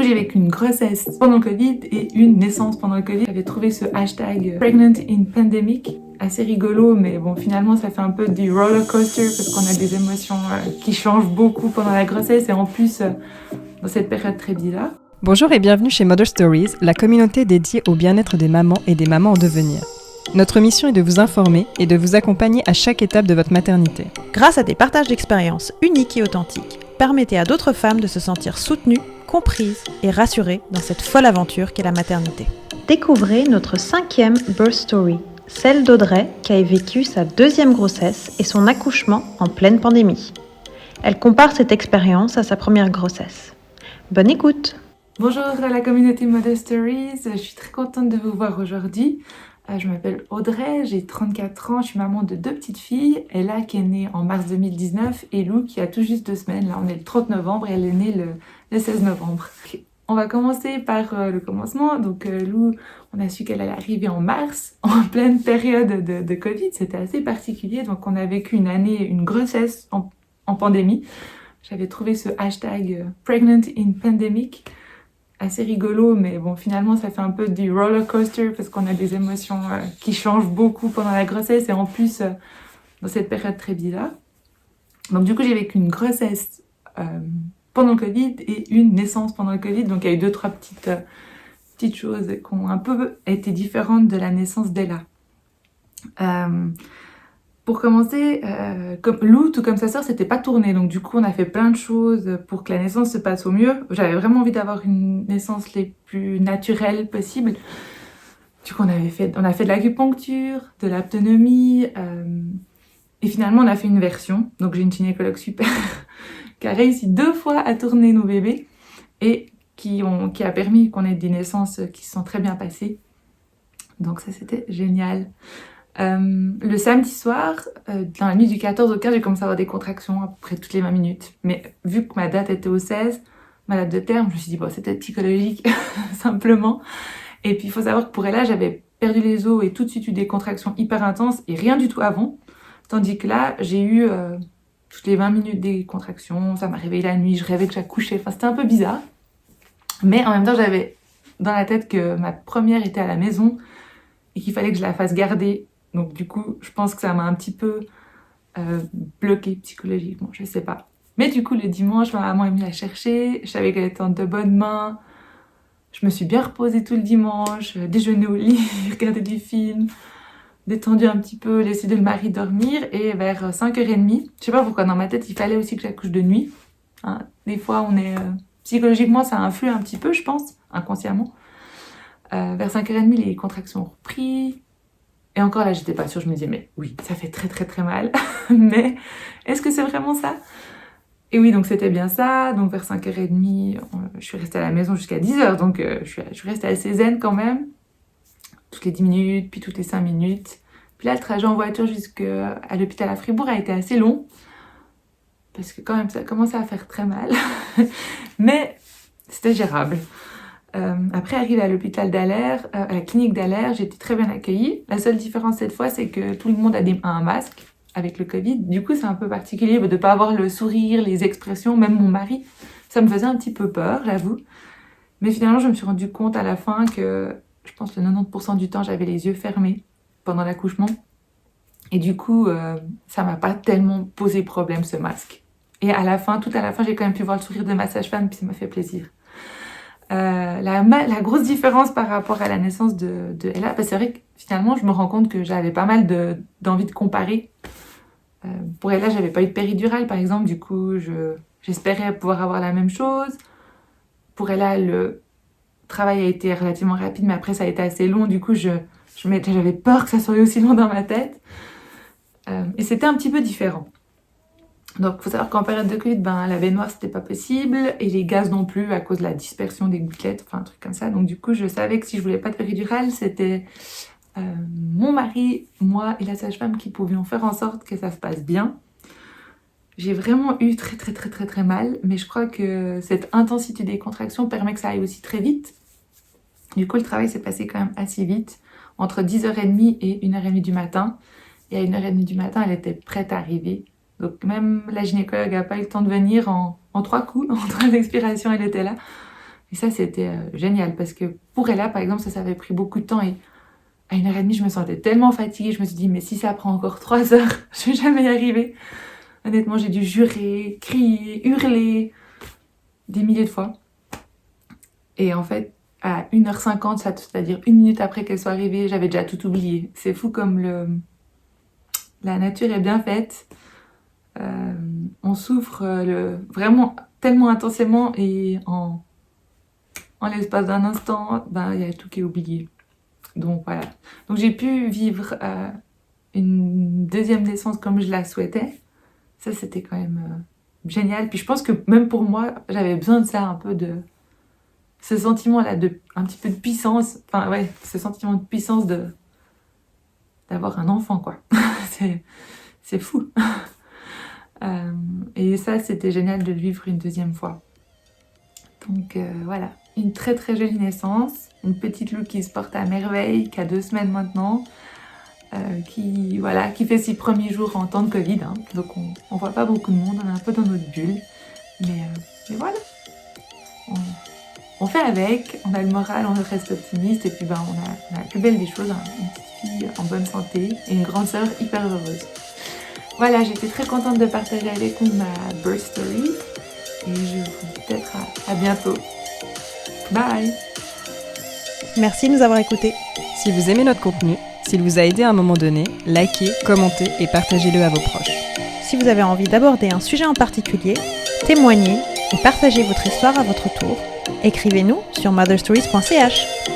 J'ai vécu une grossesse pendant le Covid et une naissance pendant le Covid. J'avais trouvé ce hashtag Pregnant in Pandemic assez rigolo, mais bon, finalement ça fait un peu du roller coaster parce qu'on a des émotions qui changent beaucoup pendant la grossesse et en plus dans cette période très bizarre. Bonjour et bienvenue chez Mother Stories, la communauté dédiée au bien-être des mamans et des mamans en devenir. Notre mission est de vous informer et de vous accompagner à chaque étape de votre maternité. Grâce à des partages d'expériences uniques et authentiques, permettez à d'autres femmes de se sentir soutenues, comprises et rassurées dans cette folle aventure qu'est la maternité. Découvrez notre 5e birth story, celle d'Audrey qui a vécu sa 2e grossesse et son accouchement en pleine pandémie. Elle compare cette expérience à sa première grossesse. Bonne écoute! Bonjour à la communauté Mother Stories, je suis très contente de vous voir aujourd'hui. Je m'appelle Audrey, j'ai 34 ans, je suis maman de 2 petites filles. Ella qui est née en mars 2019 et Lou qui a tout juste 2 semaines. Là on est le 30 novembre et elle est née le 16 novembre. On va commencer par le commencement. Donc Lou, on a su qu'elle allait arriver en mars, en pleine période de Covid. C'était assez particulier, donc on a vécu une grossesse en pandémie. J'avais trouvé ce hashtag Pregnant in Pandemic assez rigolo, mais bon, finalement ça fait un peu du roller coaster parce qu'on a des émotions qui changent beaucoup pendant la grossesse et en plus dans cette période très bizarre. Donc du coup j'ai vécu une grossesse pendant le Covid et une naissance pendant le Covid, donc il y a eu 2-3 petites choses qui ont un peu été différentes de la naissance d'Ella. Pour commencer, comme Lou, tout comme sa sœur, c'était pas tourné, donc du coup on a fait plein de choses pour que la naissance se passe au mieux. J'avais vraiment envie d'avoir une naissance les plus naturelles possibles. Du coup on a fait de l'acupuncture, de l'aptonomie, et finalement on a fait une version. Donc j'ai une gynécologue super qui a réussi 2 fois à tourner nos bébés et qui a permis qu'on ait des naissances qui se sont très bien passées. Donc ça c'était génial. Le samedi soir, dans la nuit du 14 au 15, j'ai commencé à avoir des contractions à peu près toutes les 20 minutes. Mais vu que ma date était au 16, ma date de terme, je me suis dit, bon, c'était psychologique, simplement. Et puis, il faut savoir que pour Ella, j'avais perdu les os et tout de suite eu des contractions hyper intenses et rien du tout avant. Tandis que là, j'ai eu toutes les 20 minutes des contractions, ça m'a réveillée la nuit, je rêvais que j'accouchais. Enfin, c'était un peu bizarre. Mais en même temps, j'avais dans la tête que ma première était à la maison et qu'il fallait que je la fasse garder. Donc du coup, je pense que ça m'a un petit peu bloquée psychologiquement, je sais pas. Mais du coup, le dimanche, ma maman est venue la chercher, je savais qu'elle était en de bonnes mains. Je me suis bien reposée tout le dimanche, déjeuner au lit, regarder des films, détendu un petit peu, laissé le mari dormir. Et vers 5h30, je sais pas pourquoi, dans ma tête, il fallait aussi que j'accouche de nuit. Hein, des fois, on est... psychologiquement, ça influe un petit peu, je pense, inconsciemment. Vers 5h30, les contractions ont repris. Et encore là, j'étais pas sûre, je me disais, mais oui, ça fait très très très mal, mais est-ce que c'est vraiment ça? Et oui, donc c'était bien ça, donc vers 5h30, je suis restée à la maison jusqu'à 10h, donc je suis restée assez zen quand même, toutes les 10 minutes, puis toutes les 5 minutes. Puis là, le trajet en voiture jusqu'à l'hôpital à Fribourg a été assez long, parce que quand même, ça commençait à faire très mal, mais c'était gérable. Après, arrivé à l'hôpital d'Aller, à la clinique d'Aller, j'ai été très bien accueillie. La seule différence cette fois, c'est que tout le monde a un masque avec le Covid. Du coup, c'est un peu particulier de ne pas avoir le sourire, les expressions, même mon mari. Ça me faisait un petit peu peur, j'avoue. Mais finalement, je me suis rendu compte à la fin que, je pense, le 90% du temps, j'avais les yeux fermés pendant l'accouchement. Et du coup, ça m'a pas tellement posé problème, ce masque. Et à la fin, tout à la fin, j'ai quand même pu voir le sourire de ma sage-femme, puis ça m'a fait plaisir. La grosse différence par rapport à la naissance de Ella, c'est vrai que finalement je me rends compte que j'avais pas mal d'envie de comparer. Pour Ella, j'avais pas eu de péridurale par exemple, du coup j'espérais pouvoir avoir la même chose. Pour Ella, le travail a été relativement rapide, mais après ça a été assez long, du coup j'avais peur que ça soit aussi long dans ma tête. Et c'était un petit peu différent. Donc, il faut savoir qu'en période de Covid, la baignoire, c'était pas possible, et les gaz non plus, à cause de la dispersion des gouttelettes, enfin, un truc comme ça. Donc, du coup, je savais que si je voulais pas de péridurale, c'était mon mari, moi et la sage-femme qui pouvions faire en sorte que ça se passe bien. J'ai vraiment eu très, très, très, très, très mal, mais je crois que cette intensité des contractions permet que ça aille aussi très vite. Du coup, le travail s'est passé quand même assez vite, entre 10h30 et 1h30 du matin. Et à 1h30 du matin, elle était prête à arriver. Donc même la gynécologue n'a pas eu le temps de venir en 3 coups, en 3 expirations, elle était là. Et ça, c'était génial parce que pour Ella, par exemple, ça avait pris beaucoup de temps et à 1h30, je me sentais tellement fatiguée. Je me suis dit, mais si ça prend encore 3 heures, je vais jamais y arriver. Honnêtement, j'ai dû jurer, crier, hurler des milliers de fois. Et en fait, à 1h50, c'est-à-dire 1 minute après qu'elle soit arrivée, j'avais déjà tout oublié. C'est fou comme la nature est bien faite. On souffre vraiment tellement intensément et en l'espace d'un instant, il y a tout qui est oublié. Donc voilà. Donc j'ai pu vivre une deuxième naissance comme je la souhaitais. Ça, c'était quand même génial. Puis je pense que même pour moi, j'avais besoin de ça, un peu de ce sentiment-là, un petit peu de puissance. Enfin ouais, ce sentiment de puissance d'avoir un enfant, quoi. C'est fou. Et ça, c'était génial de le vivre une deuxième fois. Donc voilà, une très très jolie naissance, une petite Lou qui se porte à merveille, qui a 2 semaines maintenant, qui fait ses premiers jours en temps de Covid, hein. Donc on voit pas beaucoup de monde, on est un peu dans notre bulle, mais voilà, on fait avec, on a le moral, on reste optimiste, et puis on a la plus belle des choses, hein, une petite fille en bonne santé et une grande sœur hyper heureuse. Voilà, j'étais très contente de partager avec vous ma birth story. Et je vous dis peut-être à bientôt. Bye! Merci de nous avoir écoutés. Si vous aimez notre contenu, s'il vous a aidé à un moment donné, likez, commentez et partagez-le à vos proches. Si vous avez envie d'aborder un sujet en particulier, témoignez et partagez votre histoire à votre tour. Écrivez-nous sur motherstories.ch.